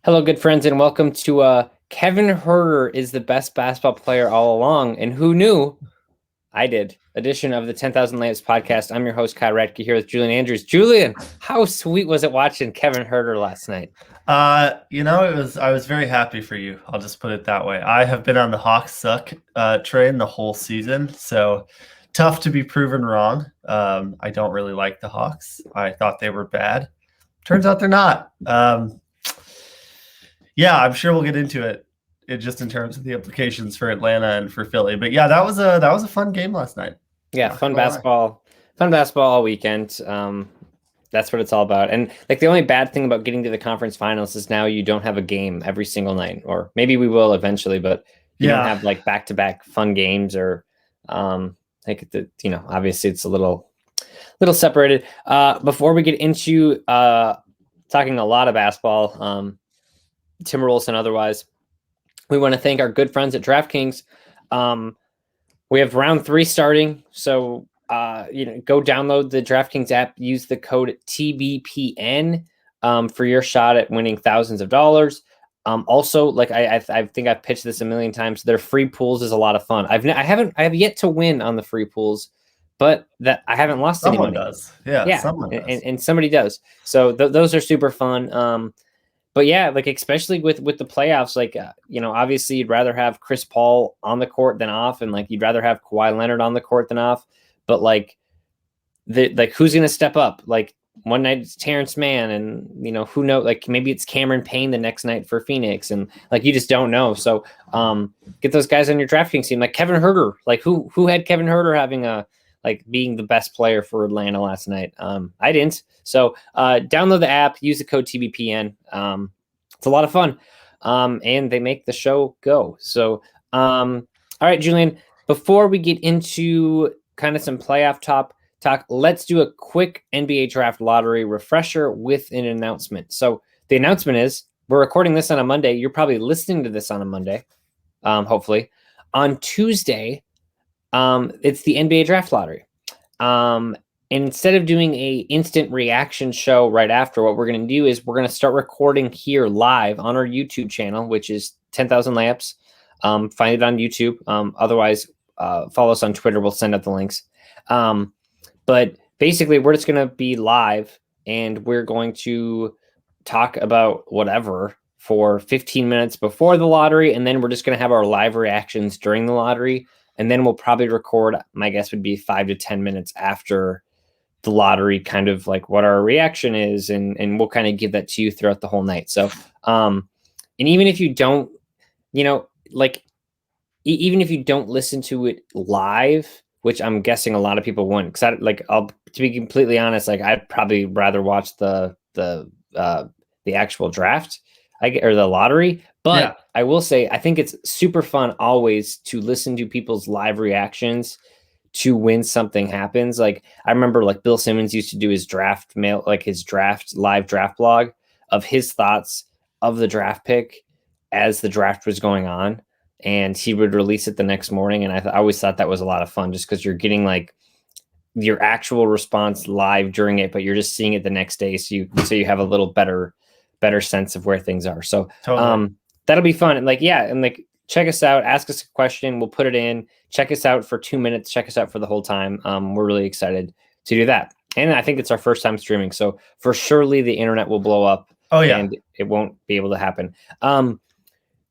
Hello, good friends, and welcome to Kevin Herter is the best basketball player all along. And who knew? I did. Edition of the 10,000 Layups podcast. I'm your host, Kyle Radke, here with Julian Andrews. Julian, how sweet was it watching Kevin Herter last night? I was very happy for you. I'll just put it that way. I have been on the Hawks suck train the whole season, so tough to be proven wrong. I don't really like the Hawks. I thought they were bad. Turns out they're not. I'm sure we'll get into it just in terms of the implications for Atlanta and for Philly. But yeah, that was a fun game last night. Yeah, fun basketball all weekend. That's what it's all about. And like the only bad thing about getting to the conference finals is now you don't have a game every single night, or maybe we will eventually, but you don't have like back-to-back fun games or obviously it's a little separated. Before we get into talking a lot of basketball, Timberwolves and otherwise, we want to thank our good friends at DraftKings. We have round 3 starting, so go download the DraftKings app, use the code TBPN for your shot at winning thousands of dollars. Also, like I think I've pitched this a million times, their free pools is a lot of fun. I have yet to win on the free pools, but that I haven't lost any money. Does. Yeah, someone does. And somebody does. So those are super fun. But yeah, like especially with the playoffs, like obviously you'd rather have Chris Paul on the court than off, and like you'd rather have Kawhi Leonard on the court than off. But like who's gonna step up? Like one night it's Terrence Mann, and who knows? Like maybe it's Cameron Payne the next night for Phoenix, and like you just don't know. So get those guys on your DraftKings team, like Kevin Herter. Like who had Kevin Herter having being the best player for Atlanta last night? I didn't. So download the app, use the code TBPN. It's a lot of fun. And they make the show go. So, all right, Julian, before we get into kind of some playoff talk, let's do a quick NBA draft lottery refresher with an announcement. So the announcement is we're recording this on a Monday. You're probably listening to this on a Monday, hopefully. On Tuesday, it's the NBA draft lottery. And instead of doing a instant reaction show right after, what we're going to do is we're going to start recording here live on our YouTube channel, which is 10,000 Layups. Find it on YouTube. Otherwise, follow us on Twitter. We'll send out the links. But basically, we're just going to be live, and we're going to talk about whatever for 15 minutes before the lottery, and then we're just going to have our live reactions during the lottery, and then we'll probably record, my guess would be 5 to 10 minutes after the lottery, kind of like what our reaction is, and we'll kind of give that to you throughout the whole night. So and even if you don't even if you don't listen to it live, which I'm guessing a lot of people won't, because to be completely honest, like I'd probably rather watch the actual draft or the lottery. But yeah. I will say I think it's super fun always to listen to people's live reactions to when something happens. Like I remember like Bill Simmons used to do his draft mail, like his live draft blog of his thoughts of the draft pick as the draft was going on. And he would release it the next morning. And I always thought that was a lot of fun, just because you're getting like your actual response live during it, but you're just seeing it the next day. So you have a little better sense of where things are. So totally. That'll be fun. And like check us out, ask us a question. We'll put it in, check us out for 2 minutes, check us out for the whole time. We're really excited to do that. And I think it's our first time streaming. So for surely the internet will blow up. Oh yeah. And it won't be able to happen.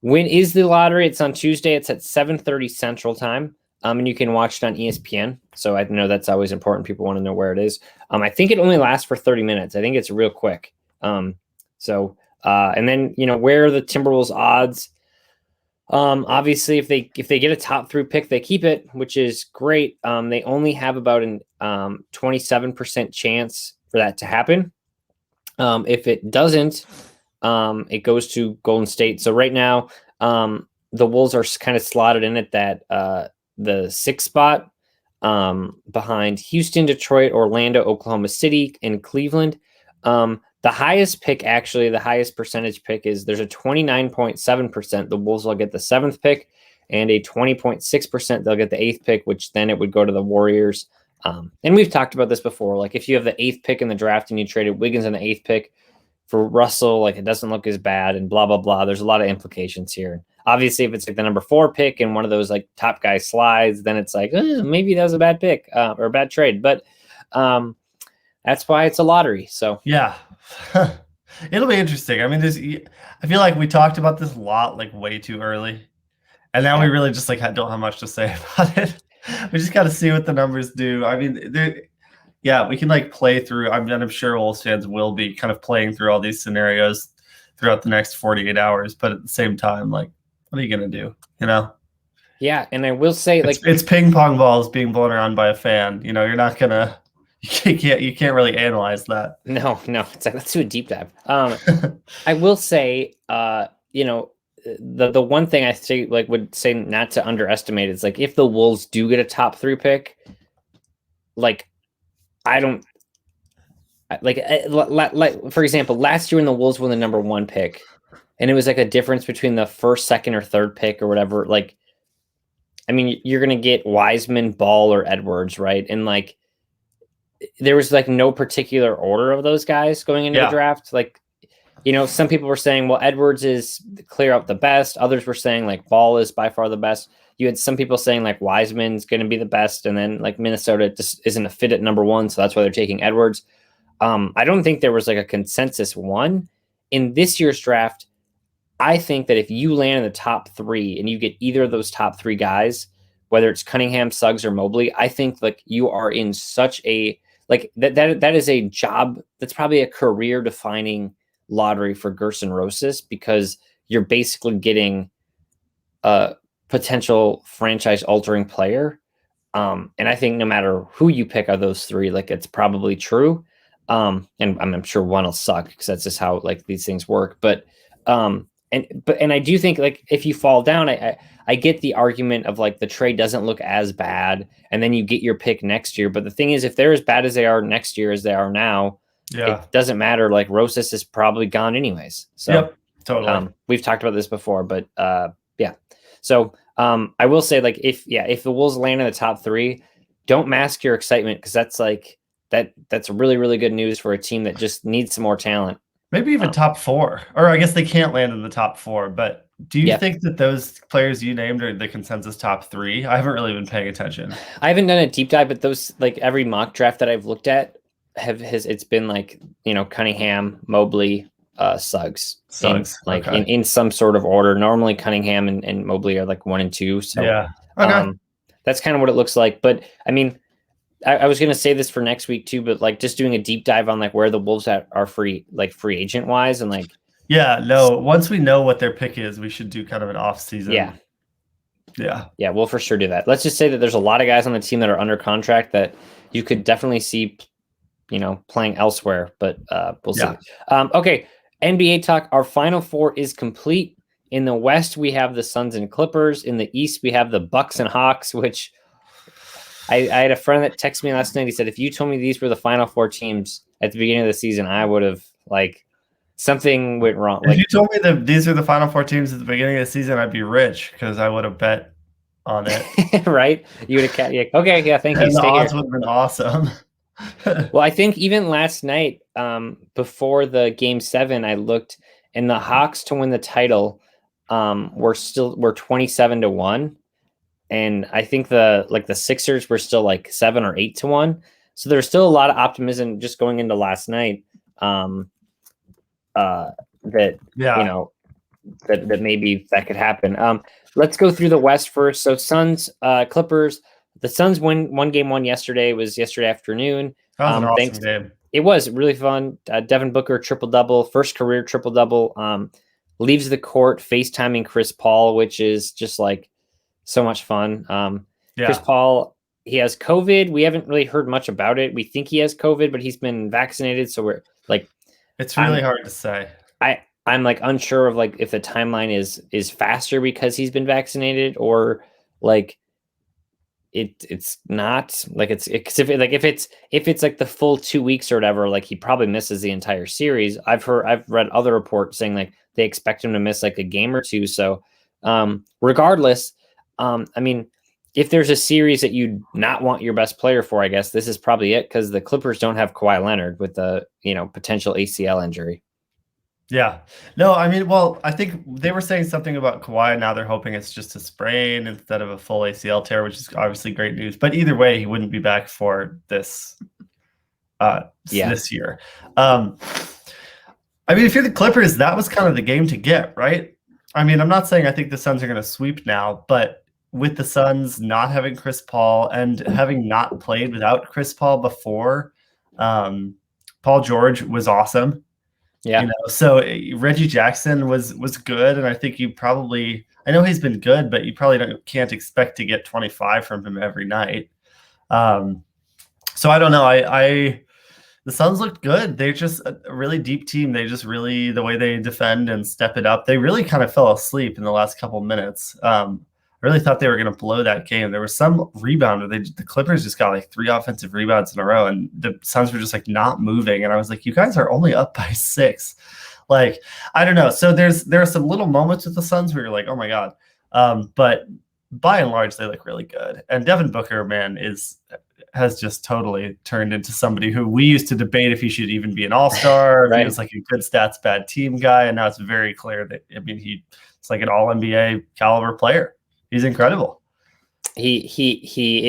When is the lottery? It's on Tuesday. It's at 7:30 Central Time. And you can watch it on ESPN. So I know that's always important. People want to know where it is. I think it only lasts for 30 minutes. I think it's real quick. And then, where are the Timberwolves odds? Obviously, if they get a top 3 pick, they keep it, which is great. They only have about an 27% chance for that to happen. If it doesn't, it goes to Golden State. So right now, the Wolves are kind of slotted in at that the 6th spot, behind Houston, Detroit, Orlando, Oklahoma City, and Cleveland. The highest percentage pick is there's a 29.7%. The Wolves will get the 7th pick, and a 20.6% they'll get the 8th pick, which then it would go to the Warriors. And we've talked about this before. Like if you have the 8th pick in the draft and you traded Wiggins on the 8th pick, for Russell, like it doesn't look as bad and blah, blah, blah. There's a lot of implications here. Obviously, if it's like the number 4 pick and one of those like top guy slides, then it's like, maybe that was a bad pick or a bad trade. But that's why it's a lottery. So yeah, it'll be interesting. I mean, I feel like we talked about this a lot, like way too early. And now we really just like don't have much to say about it. We just got to see what the numbers do. I mean, we can like play through. I'm sure Wolves fans will be kind of playing through all these scenarios throughout the next 48 hours. But at the same time, like, what are you gonna do? You know? Yeah, and I will say, like, it's ping pong balls being blown around by a fan. You know, you're not gonna. You can't really analyze that. No, it's like let's do a deep dive. I will say, you know, the one thing I would say not to underestimate is like if the Wolves do get a top 3 pick, like I don't like for example, last year when the Wolves won the number 1 pick, and it was like a difference between the first, second, or third pick or whatever. Like, I mean, you're gonna get Wiseman, Ball, or Edwards, right? And like there was like no particular order of those guys going into the draft. Like, you know, some people were saying, well, Edwards is clear out the best. Others were saying like Ball is by far the best. You had some people saying like Wiseman's going to be the best. And then like Minnesota just isn't a fit at number 1. So that's why they're taking Edwards. I don't think there was like a consensus one in this year's draft. I think that if you land in the top 3 and you get either of those top 3 guys, whether it's Cunningham, Suggs, or Mobley, I think like you are in such a, like that is a job that's probably a career defining lottery for Gerson Rosas, because you're basically getting a potential franchise altering player. And I think no matter who you pick of those 3, like it's probably true. And I'm sure one will suck because that's just how like these things work. But I do think like if you fall down, I get the argument of like the trade doesn't look as bad and then you get your pick next year. But the thing is, if they're as bad as they are next year as they are now, it doesn't matter. Like Rosas is probably gone anyways. So totally. We've talked about this before, but yeah. So I will say like if the Wolves land in the top 3, don't mask your excitement, because that's like that's really, really good news for a team that just needs some more talent. Maybe even top 4, or I guess they can't land in the top 4. But do you think that those players you named are the consensus top 3? I haven't really been paying attention. I haven't done a deep dive, but those like every mock draft that I've looked at it's been like, you know, Cunningham, Mobley, Suggs, in some sort of order. Normally Cunningham and Mobley are like 1 and 2. So that's kind of what it looks like. But I mean, I was going to say this for next week too, but like just doing a deep dive on like where the Wolves are free agent wise, and like, once we know what their pick is, we should do kind of an off season. Yeah, we'll for sure do that. Let's just say that there's a lot of guys on the team that are under contract that you could definitely see, you know, playing elsewhere, but we'll see. Okay. NBA talk. Our final 4 is complete. In the West, we have the Suns and Clippers. In the East, we have the Bucks and Hawks, which I had a friend that texted me last night. He said, if you told me these were the final 4 teams at the beginning of the season, I would have like something went wrong. If you told me that these are the final 4 teams at the beginning of the season, I'd be rich because I would have bet on it. Right? You would have okay, yeah, thank you. And the odds would have been awesome. Well, I think even last night, before the game 7, I looked, and the Hawks to win the title were 27-1. And I think the Sixers were still like 7 or 8-1. So there's still a lot of optimism just going into last night. You know, that maybe that could happen. Let's go through the West first. So Suns, Clippers. The Suns won game 1 yesterday. It was yesterday afternoon. That was an awesome game. It was really fun. Devin Booker triple-double, first career triple-double. Leaves the court FaceTiming Chris Paul, which is just like so much fun. Chris Paul, he has COVID. We haven't really heard much about it. We think he has COVID, but he's been vaccinated. So we're like, it's really hard to say. I'm like unsure of like if the timeline is faster because he's been vaccinated, or like it's not like if it's like the full 2 weeks or whatever, like he probably misses the entire series. I've read other reports saying like they expect him to miss like a game or 2. So regardless, I mean, if there's a series that you'd not want your best player for, I guess this is probably it, because the Clippers don't have Kawhi Leonard with the, you know, potential ACL injury. Yeah. No, I mean, well, I think they were saying something about Kawhi. Now they're hoping it's just a sprain instead of a full ACL tear, which is obviously great news. But either way, he wouldn't be back for Yeah. this year. Um, I mean, if you're the Clippers, that was kind of the game to get, right? I mean, I'm not saying I think the Suns are going to sweep now, but with the Suns not having Chris Paul and having not played without Chris Paul before, um, Paul George was awesome. Yeah. So Reggie Jackson was good, and I think I know he's been good, but you probably can't expect to get 25 from him every night. Um, so I don't know. The Suns looked good. They're just a really deep team. They just really, the way they defend and step it up, they really kind of fell asleep in the last couple of minutes. I really thought they were going to blow that game. There was some rebound where the Clippers just got like 3 offensive rebounds in a row, and the Suns were just like not moving. And I was like, you guys are only up by 6. Like, I don't know. So there are some little moments with the Suns where you're like, oh my God. But by and large, they look really good. And Devin Booker, man, has just totally turned into somebody who we used to debate if he should even be an all-star, if Right. he was like a good stats, bad team guy. And now it's very clear that, I mean, he's like an all NBA caliber player. He's incredible. He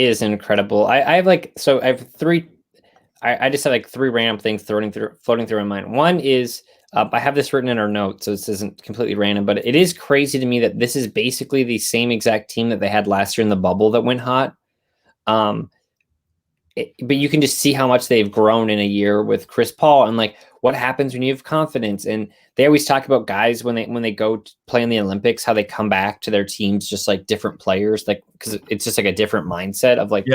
is incredible. I have like, so I have 3. I just have like 3 random things floating through my mind. One is I have this written in our notes, so this isn't completely random, but it is crazy to me that this is basically the same exact team that they had last year in the bubble that went hot. But you can just see how much they've grown in a year with Chris Paul, and like what happens when you have confidence. And they always talk about guys when they go to play in the Olympics, how they come back to their teams just like different players, like because it's just like a different mindset of like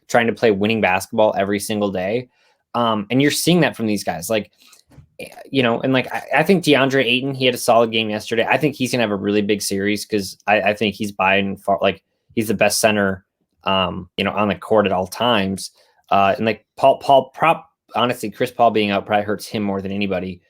trying to play winning basketball every single day. And you're seeing that from these guys, like, and like I think DeAndre Ayton, he had a solid game yesterday. I think he's gonna have a really big series because I think he's by far, like, he's the best center, on the court at all times. And like honestly, Chris Paul being out probably hurts him more than anybody,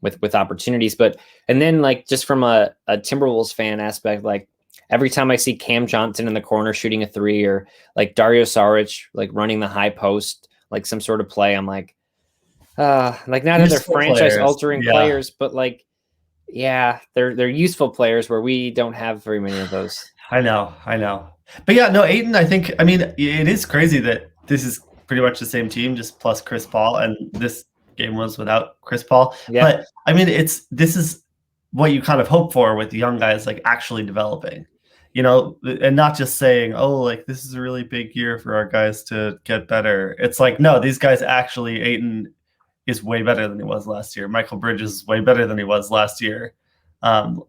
with opportunities. But, and then like just from a Timberwolves fan aspect, like every time I see Cam Johnson in the corner shooting a 3, or like Dario Saric like running the high post, like some sort of play, I'm like not that they're franchise altering players, but like, yeah, they're useful players where we don't have very many of those. I know. But yeah, no, Ayton, I mean, it is crazy that this is pretty much the same team, just plus Chris Paul, and this game was without Chris Paul. Yeah. But I mean, this is what you kind of hope for with young guys, like actually developing, and not just saying, oh, like this is a really big year for our guys to get better. It's like, no, these guys actually, Ayton is way better than he was last year. Michael Bridges is way better than he was last year.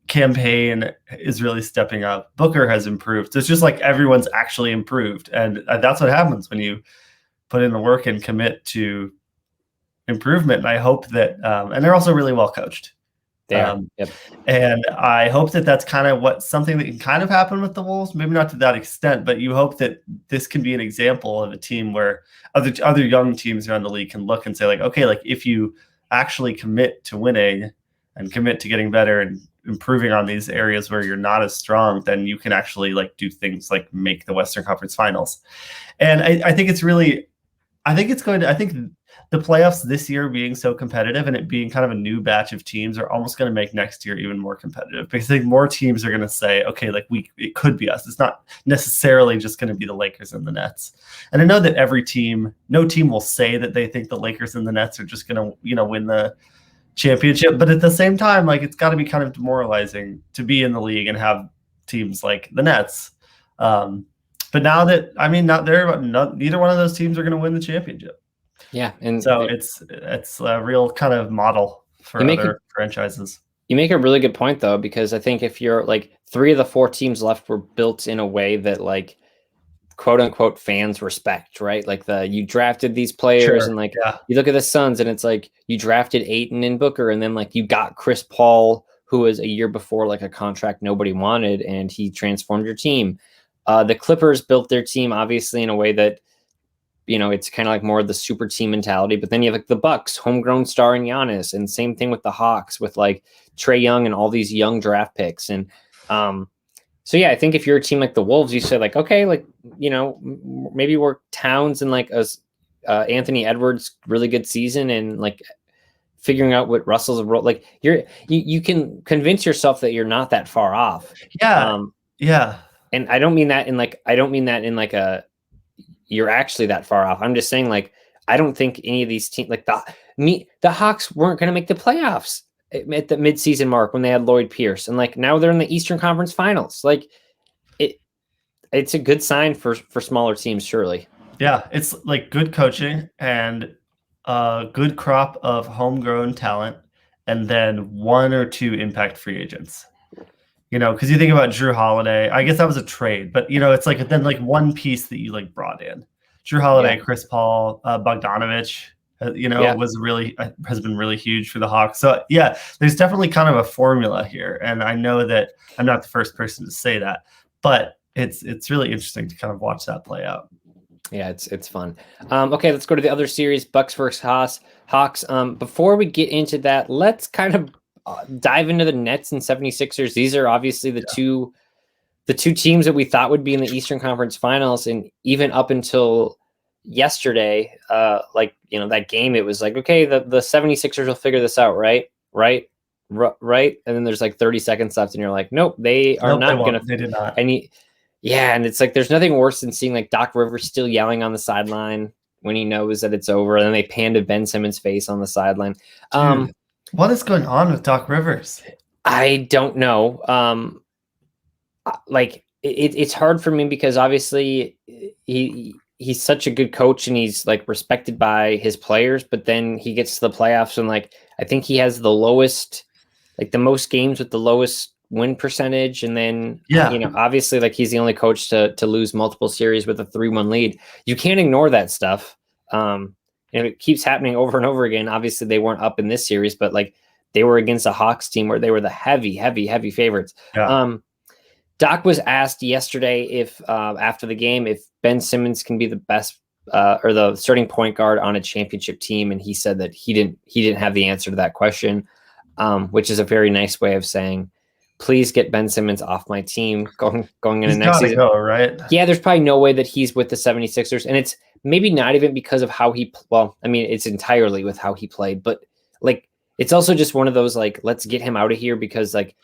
Campaign is really stepping up. Booker has improved. So it's just like everyone's actually improved. And that's what happens when you put in the work and commit to improvement. And I hope that, and they're also really well coached. Yep. And I hope that that's kind of something that can kind of happen with the Wolves, maybe not to that extent, but you hope that this can be an example of a team where other young teams around the league can look and say, like, okay, like if you actually commit to winning and commit to getting better and improving on these areas where you're not as strong, then you can actually like do things like make the Western Conference Finals. And I think I think the playoffs this year being so competitive and it being kind of a new batch of teams are almost going to make next year even more competitive, because I think more teams are going to say, okay, like it could be us. It's not necessarily just going to be the Lakers and the Nets. And I know that no team will say that they think the Lakers and the Nets are just going to, win the championship. But at the same time, like it's got to be kind of demoralizing to be in the league and have teams like the Nets. But now that, I mean, neither one of those teams are going to win the championship. Yeah, and so it's a real kind of model for other franchises. You make a really good point, though, because I think if you're like 3 of the 4 teams left were built in a way that like quote unquote fans respect, right? Like you drafted these players, and like you look at the Suns and it's like you drafted Ayton and Booker, and then like you got Chris Paul, who was a year before like a contract nobody wanted, and he transformed your team. The Clippers built their team obviously in a way that, it's kind of like more of the super team mentality. But then you have like the Bucks, homegrown star in Giannis, and same thing with the Hawks with like Trae Young and all these young draft picks. And so yeah, I think if you're a team like the Wolves, you say like, okay, like maybe we're Towns and like Anthony Edwards really good season, and like figuring out what Russell's role. Like you can convince yourself that you're not that far off. Yeah. Yeah. And I don't mean that in like a you're actually that far off. I'm just saying, like, I don't think any of these teams, like the Hawks weren't going to make the playoffs at the midseason mark when they had Lloyd Pierce, and like now they're in the Eastern Conference Finals. Like it's a good sign for smaller teams, surely. Yeah, it's like good coaching and a good crop of homegrown talent, and then 1 or 2 impact free agents. Because you think about Drew Holiday, I guess that was a trade, but it's like then like one piece that you like brought in. Drew Holiday, Chris Paul, Bogdanovich, has been really huge for the Hawks. So yeah, there's definitely kind of a formula here, and I know that I'm not the first person to say that, but it's really interesting to kind of watch that play out. Yeah, it's fun. Okay, let's go to the other series, Bucks versus Hawks. Before we get into that, let's kind of dive into the Nets and 76ers. These are obviously the two teams that we thought would be in the Eastern Conference Finals, and even up until yesterday, that game, it was like, okay, the 76ers will figure this out, right? And then there's like 30 seconds left, and you're like, nope, they are not going to. They did not. And it's like there's nothing worse than seeing like Doc Rivers still yelling on the sideline when he knows that it's over, and then they pan to Ben Simmons' face on the sideline. Dude, what is going on with Doc Rivers? I don't know. It's hard for me because obviously he's such a good coach and he's like respected by his players, but then he gets to the playoffs and like I think he has the lowest, like the most games with the lowest win percentage, and then obviously like he's the only coach to lose multiple series with a 3-1 lead. You can't ignore that stuff. And it keeps happening over and over again. Obviously they weren't up in this series, but like they were against a Hawks team where they were the heavy favorites. Doc was asked yesterday if after the game if Ben Simmons can be the best or the starting point guard on a championship team, and he said that he didn't have the answer to that question, which is a very nice way of saying, please get Ben Simmons off my team going into next season. Right? Yeah, there's probably no way that he's with the 76ers, and it's maybe not even because of how it's entirely with how he played, but like it's also just one of those like, let's get him out of here because like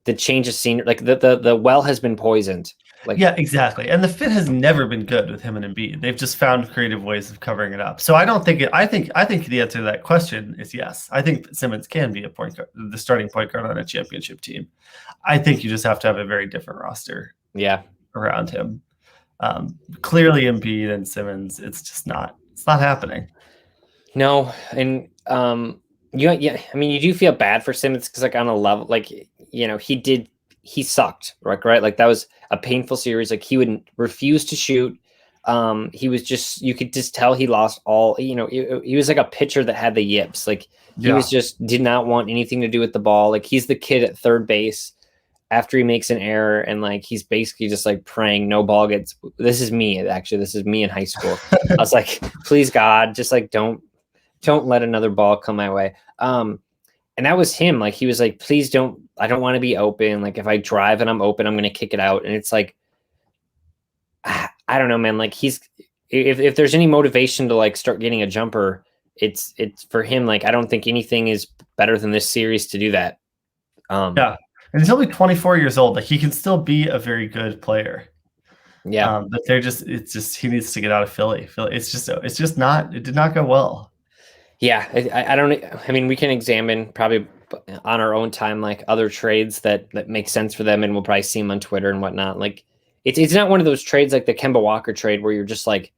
the change of scenery, like the well has been poisoned. Like, yeah, exactly. And the fit has never been good with him and Embiid. They've just found creative ways of covering it up. So I don't think I think the answer to that question is yes. I think Simmons can be the starting point guard on a championship team. I think you just have to have a very different roster. Around him. Clearly Embiid and Simmons, it's not happening. No, and you do feel bad for Simmons because like on a level, like he sucked, right? Like that was a painful series. Like he would refuse to shoot. He was just, you could just tell he lost all, he was like a pitcher that had the yips. Like he was just did not want anything to do with the ball. Like he's the kid at third base after he makes an error, and like he's basically just like praying no ball gets. This is me in high school. I was like, please God, just like don't let another ball come my way. And that was him. Like he was like, please don't. I don't want to be open. Like if I drive and I'm open, I'm gonna kick it out. And it's like, I don't know, man. Like if there's any motivation to like start getting a jumper, it's for him. Like I don't think anything is better than this series to do that. And he's only 24 years old. Like he can still be a very good player. Yeah. But he needs to get out of Philly. It did not go well. Yeah. I mean, we can examine probably on our own time, like other trades that make sense for them. And we'll probably see them on Twitter and whatnot. Like it's not one of those trades like the Kemba Walker trade where you're just like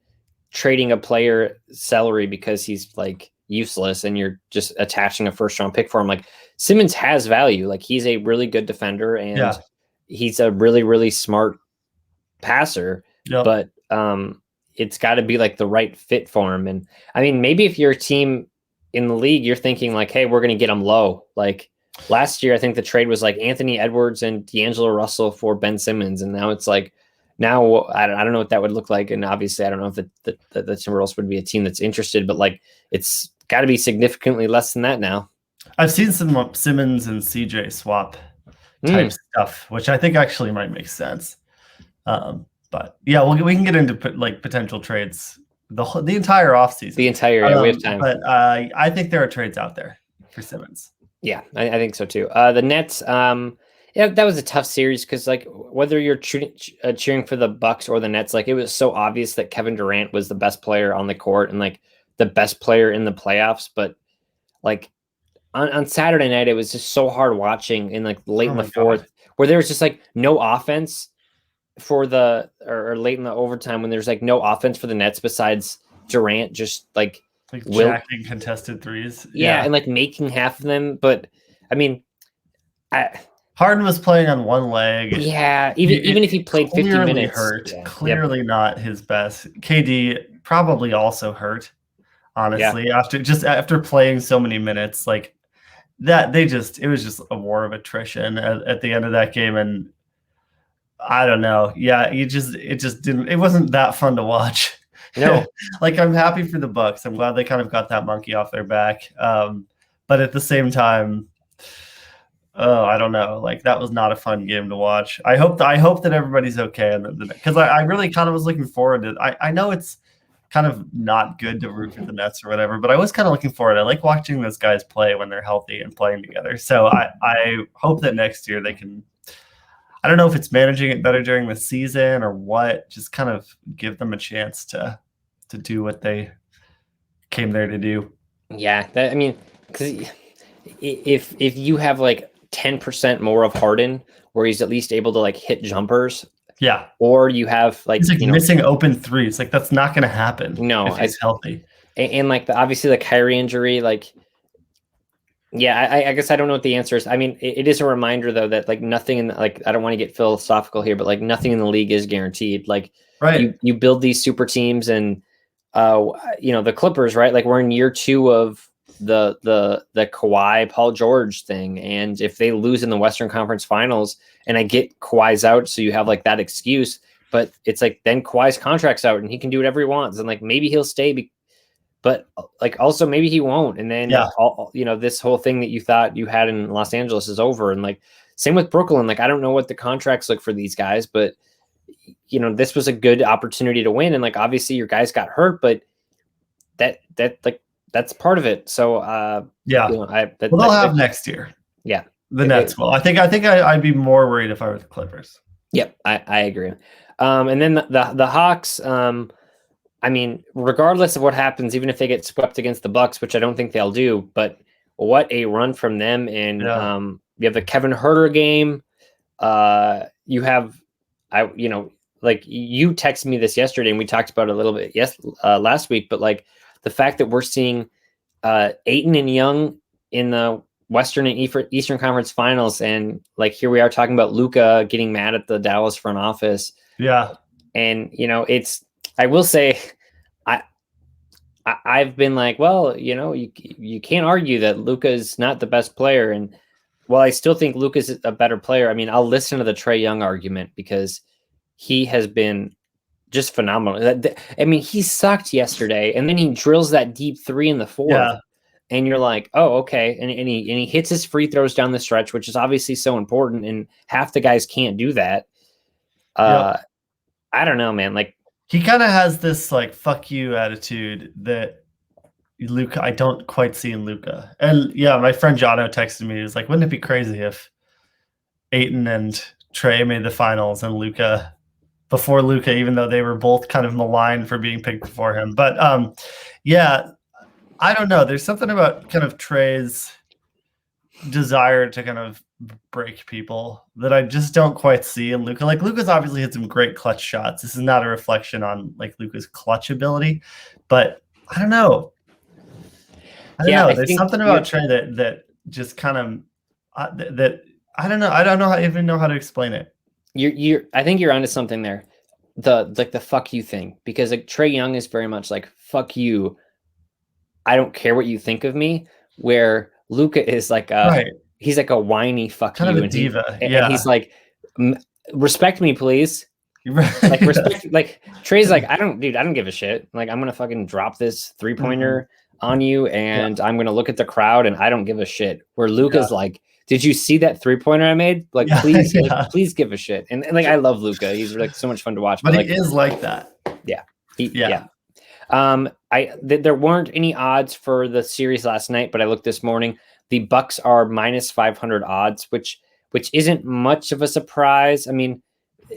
trading a player salary because he's like useless and you're just attaching a first round pick for him. Like Simmons has value. Like he's a really good defender and he's a really, really smart passer, but it's got to be like the right fit for him. And I mean, maybe if you're a team in the league, you're thinking like, hey, we're going to get him low. Like last year, I think the trade was like Anthony Edwards and D'Angelo Russell for Ben Simmons. And now it's like, now I don't know what that would look like. And obviously I don't know if the Timberwolves would be a team that's interested, but like, it's got to be significantly less than that now. I've seen some Simmons and CJ swap type stuff, which I think actually might make sense. But yeah, we can get into like potential trades the entire offseason. We have time. But I think there are trades out there. for Simmons. Yeah, I think so too. The Nets, yeah, that was a tough series because like whether you're cheering for the Bucks or the Nets, like it was so obvious that Kevin Durant was the best player on the court and like the best player in the playoffs. But like on Saturday night, it was just so hard watching in like late in the fourth, where there was just like no offense for the or late in the overtime when there's like no offense for the Nets besides Durant just like jacking contested threes. Yeah, and like making half of them. But I mean, Harden was playing on one leg. Yeah, even if he played 50 minutes, hurt. Yeah, clearly not his best. KD probably also hurt. Honestly, after playing so many minutes, like that, it was just a war of attrition at the end of that game, and I don't know. Yeah, it just didn't. It wasn't that fun to watch. No, like I'm happy for the Bucks. I'm glad they kind of got that monkey off their back. But at the same time, I don't know. Like that was not a fun game to watch. I hope that everybody's okay, because I really kind of was looking forward to. I know it's kind of not good to root for the Nets or whatever, but I was kind of looking forward. I like watching those guys play when they're healthy and playing together. So I hope that next year they can. I don't know if it's managing it better during the season or what. Just kind of give them a chance to do what they came there to do. Yeah, I mean, because if you have like 10% more of Harden, where he's at least able to like hit jumpers. Yeah. Or you have like, he's like missing open threes. Like that's not going to happen. No, if he's healthy. And like obviously the Kyrie injury, like. Yeah, I guess I don't know what the answer is. I mean, it is a reminder though that like nothing in like I don't want to get philosophical here, but like nothing in the league is guaranteed. Like you build these super teams, and the Clippers, right? Like we're in year 2 of the Kawhi Paul George thing, and if they lose in the Western Conference Finals, and I get Kawhi's out, so you have like that excuse, but it's like then Kawhi's contract's out and he can do whatever he wants, and like maybe he'll stay. But like also maybe he won't, and then this whole thing that you thought you had in Los Angeles is over, and like same with Brooklyn. Like I don't know what the contracts look for these guys, but this was a good opportunity to win, and like obviously your guys got hurt, but that's part of it. So they'll have next year. Yeah, the Nets will. I think I'd be more worried if I were the Clippers. Yep, I agree. And then the Hawks. I mean, regardless of what happens, even if they get swept against the Bucks, which I don't think they'll do, but what a run from them. And you have the Kevin Huerter game. You have, like you texted me this yesterday and we talked about it a little bit last week, but like the fact that we're seeing Ayton and Young in the Western and Eastern Conference Finals, and like here we are talking about Luka getting mad at the Dallas front office. Yeah. And, I will say, I've been like, well, you can't argue that Luka is not the best player, and while I still think Luka's a better player, I mean, I'll listen to the Trae Young argument because he has been just phenomenal. I mean, he sucked yesterday, and then he drills that deep 3 in the 4th, and you're like, oh, okay, and he hits his free throws down the stretch, which is obviously so important, and half the guys can't do that. I don't know, man, like. He kind of has this like fuck you attitude that Luka I don't quite see in Luka. And yeah, my friend Jono texted me. He was like, wouldn't it be crazy if Ayton and Trae made the finals and Luka before Luka, even though they were both kind of maligned for being picked before him. But yeah, I don't know. There's something about kind of Trae's desire to kind of break people that I just don't quite see in Luka. Like Luka's obviously had some great clutch shots. This is not a reflection on like Luka's clutch ability, but I don't know. There's something about Trae that just kind of that I don't know. I don't even know how to explain it. I think you're onto something there. The fuck you thing, because like Trae Young is very much like fuck you. I don't care what you think of me. Where Luka is like he's like a whiny fuck kind you, of a diva. And he's like, respect me, please. Like respect. Like Trae's like, I don't give a shit. Like I'm gonna fucking drop this 3-pointer on you, and I'm gonna look at the crowd, and I don't give a shit. Where Luka's like, did you see that 3-pointer I made? Like please, like, please give a shit. And like I love Luka. He's like so much fun to watch. But like, he is like that. Yeah. There weren't any odds for the series last night, but I looked this morning. The Bucks are minus 500 odds, which isn't much of a surprise. I mean,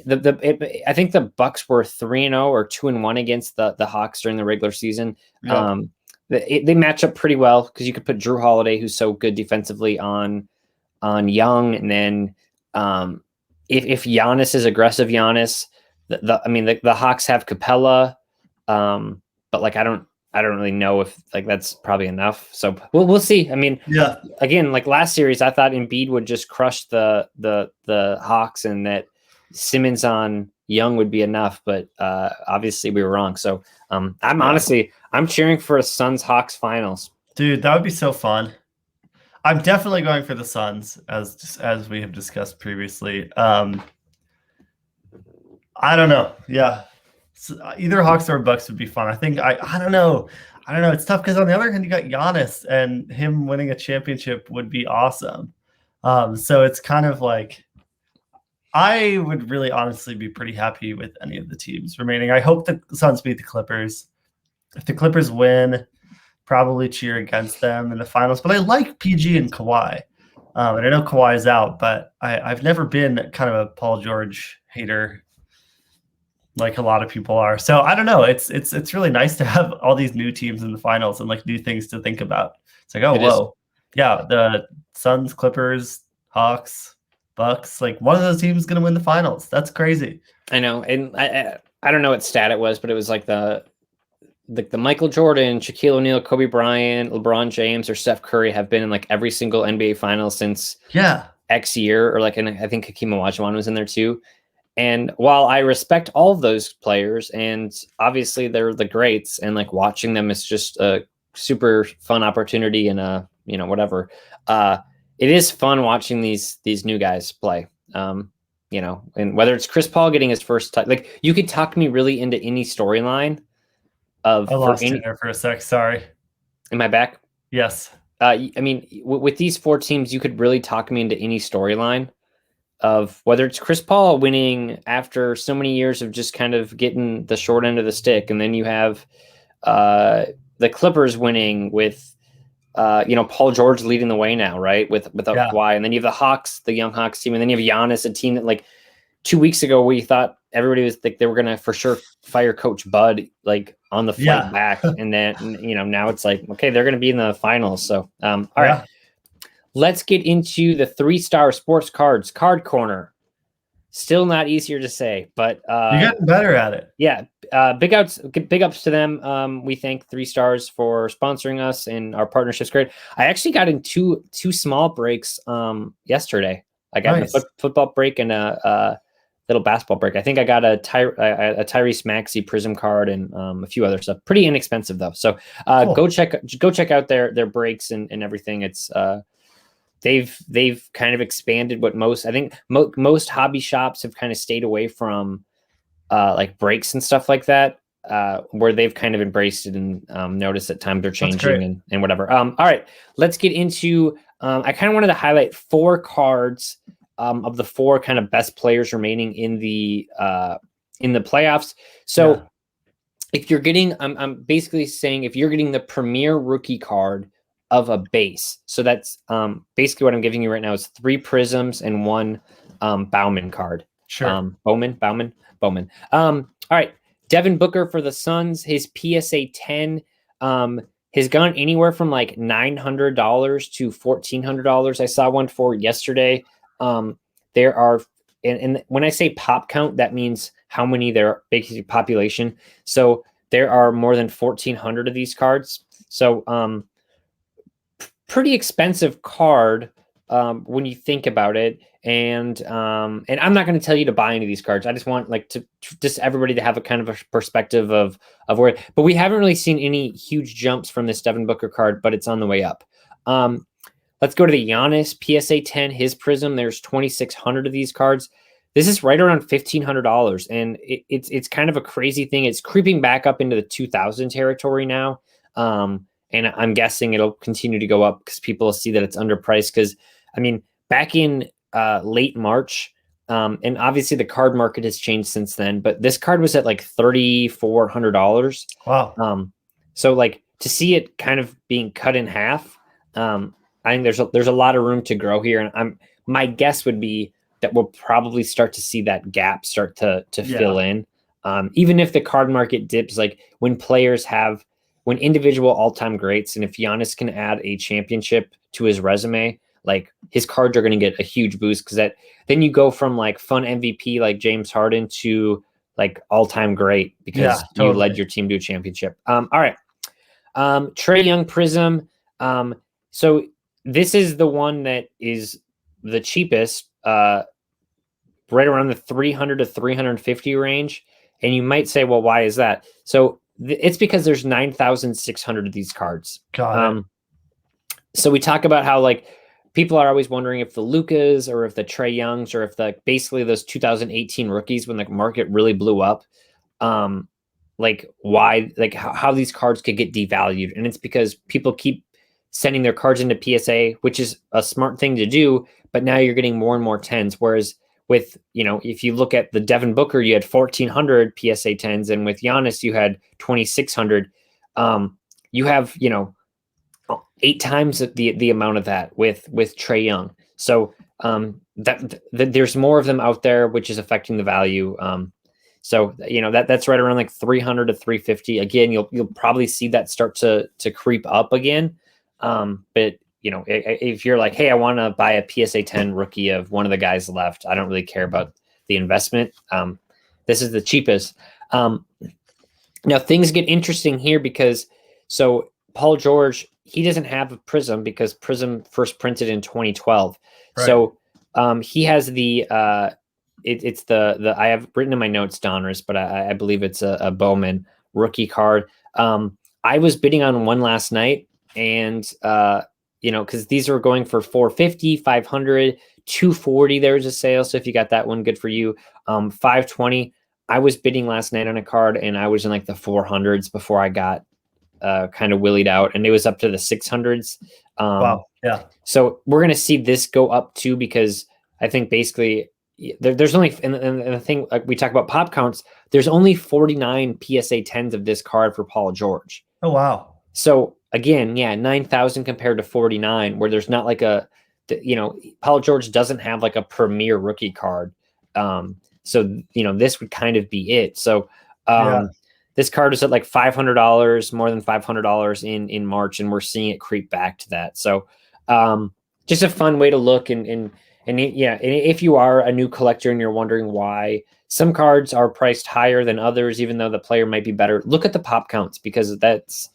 I think the Bucks were 3-0 or 2-1 against the Hawks during the regular season. Yep. They match up pretty well because you could put Drew Holiday, who's so good defensively, on Young, and then if Giannis is aggressive, Giannis, the Hawks have Capella, but like I don't really know if like that's probably enough. So we'll see. I mean, Yeah. Again, like last series, I thought Embiid would just crush the Hawks, and that Simmons on Young would be enough, but obviously we were wrong. So I'm cheering for a Suns-Hawks finals. Dude, that would be so fun. I'm definitely going for the Suns, as we have discussed previously. I don't know. Yeah, so either Hawks or Bucks would be fun. I think I don't know. It's tough because on the other hand, you got Giannis, and him winning a championship would be awesome. So it's kind of like I would really honestly be pretty happy with any of the teams remaining. I hope the Suns beat the Clippers. If the Clippers win, probably cheer against them in the finals. But I like PG and Kawhi. And I know Kawhi is out, but I've never been kind of a Paul George hater like a lot of people are. So I don't know. It's really nice to have all these new teams in the finals and like new things to think about. It's like, oh, whoa. Yeah, the Suns, Clippers, Hawks, Bucks, like one of those teams is going to win the finals. That's crazy. I know. And I don't know what stat it was, but it was like the Michael Jordan, Shaquille O'Neal, Kobe Bryant, LeBron James, or Steph Curry have been in like every single NBA final since X year, or like, and I think Hakeem Olajuwon was in there too. And while I respect all of those players, and obviously they're the greats, and like watching them is just a super fun opportunity, and whatever. It is fun watching these new guys play. And whether it's Chris Paul getting his first time, like you could talk me really into any storyline. I lost you there for a sec. Sorry. Am I back? Yes. I mean, with these four teams, you could really talk me into any storyline of whether it's Chris Paul winning after so many years of just kind of getting the short end of the stick, and then you have the Clippers winning with Paul George leading the way now, right? Without Kawhi, and then you have the Hawks, the young Hawks team, and then you have Giannis, a team that like 2 weeks ago we thought everybody was like they were gonna for sure fire Coach Bud like on the flight back, and then now it's like okay, they're gonna be in the finals. So all right. Let's get into the 3-star sports cards card corner. Still not easier to say, but you're getting better at it. Yeah. Big ups to them. We thank 3 stars for sponsoring us, and our partnership's great. I actually got in two small breaks yesterday. I got a football break and a little basketball break. I think I got a Tyrese Maxey Prism card and a few other stuff. Pretty inexpensive though. So cool. Go check out their breaks and everything. It's they've kind of expanded what most, I think most hobby shops have kind of stayed away from like breaks and stuff like that, where they've kind of embraced it and noticed that times are changing and whatever. All right, let's get into, I kind of wanted to highlight 4 cards of the 4 kind of best players remaining in the playoffs. So if you're getting, I'm basically saying if you're getting the premier rookie card of a base. So that's basically what I'm giving you right now is 3 prisms and 1 Bowman card. Sure. Bowman. All right. Devin Booker for the Suns, his PSA 10 has gone anywhere from like $900 to $1,400. I saw one for yesterday. There are, and when I say pop count, that means how many there are, basically population. So there are more than 1,400 of these cards. So pretty expensive card when you think about it. And I'm not going to tell you to buy any of these cards. I just want like to just everybody to have a kind of a perspective of where, but we haven't really seen any huge jumps from this Devin Booker card, but it's on the way up. Let's go to the Giannis PSA 10, his prism. There's 2,600 of these cards. This is right around $1,500. And it's kind of a crazy thing. It's creeping back up into the 2,000 territory now. And I'm guessing it'll continue to go up because people see that it's underpriced. Because, I mean, back in late March, and obviously the card market has changed since then, but this card was at like $3,400. Wow. So like to see it kind of being cut in half, I think there's a lot of room to grow here, and my guess would be that we'll probably start to see that gap start to fill in. Even if the card market dips, like when individual all-time greats, and if Giannis can add a championship to his resume, like his cards are going to get a huge boost, because then you go from like fun MVP like James Harden to like all-time great because you led your team to a championship. All right. Trae Young Prism. So this is the one that is the cheapest, right around the 300 to 350 range. And you might say, well, why is that? So it's because there's 9,600 of these cards. Got it. So we talk about how like people are always wondering if the Lucas or if the Trae Youngs or if basically those 2018 rookies, when the market really blew up, like why, like how these cards could get devalued. And it's because people keep sending their cards into PSA, which is a smart thing to do. But now you're getting more and more 10s. Whereas with, if you look at the Devin Booker, you had 1,400 PSA 10s. And with Giannis, you had 2,600. You have, 8 times the amount of that with Trae Young. So that there's more of them out there, which is affecting the value. So that's right around like 300 to 350. Again, you'll probably see that start to creep up again. But if you're like, hey, I want to buy a PSA 10 rookie of one of the guys left, I don't really care about the investment. This is the cheapest. Now things get interesting here because Paul George, he doesn't have a Prism because Prism first printed in 2012. Right. So he has the it's the I have written in my notes Donruss, but I believe it's a Bowman rookie card. I was bidding on one last night, and because these are going for 450, 500, 240. There was a sale, so if you got that one, good for you. 520. I was bidding last night on a card, and I was in like the 400s before I got kind of willied out, and it was up to the 600s. Wow. Yeah. So we're going to see this go up too, because I think basically there's only, and the thing, like we talk about pop counts, there's only 49 PSA 10s of this card for Paul George. Oh, wow. So again, 9,000 compared to 49, where there's not like Paul George doesn't have like a premier rookie card. So, this would kind of be it. So, this card is at like $500, more than $500 in March, and we're seeing it creep back to that. So, just a fun way to look. And if you are a new collector and you're wondering why some cards are priced higher than others, even though the player might be better, look at the pop counts, because that's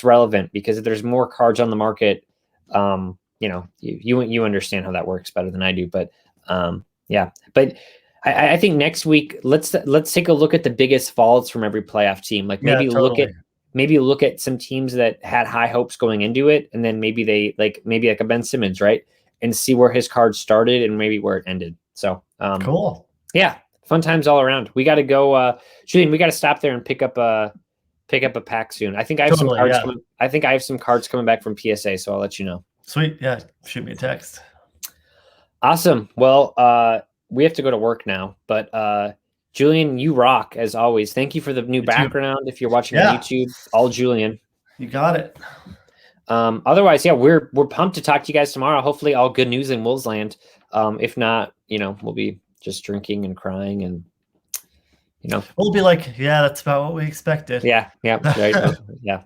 relevant. Because if there's more cards on the market, you understand how that works better than I do. But but I think next week let's take a look at the biggest falls from every playoff team. Like maybe look at some teams that had high hopes going into it, and then maybe they like a Ben Simmons, right? And see where his card started and maybe where it ended. So cool. Yeah, fun times all around. We got to go, Julian. We got to stop there and pick up a pack soon. I think I have some cards. I think I have some cards coming back from PSA, so I'll let you know. Sweet. Yeah, shoot me a text. Awesome. Well, we have to go to work now, but Julian, you rock as always. Thank you for the new background. If you're watching on YouTube, all Julian. You got it. Otherwise, we're pumped to talk to you guys tomorrow. Hopefully all good news in Wolves land. If not, we'll be just drinking and crying, and we'll be like, that's about what we expected. Yeah. Right. Yeah.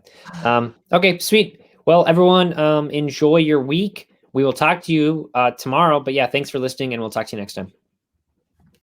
Okay, sweet. Well, everyone, enjoy your week. We will talk to you tomorrow, but thanks for listening, and we'll talk to you next time.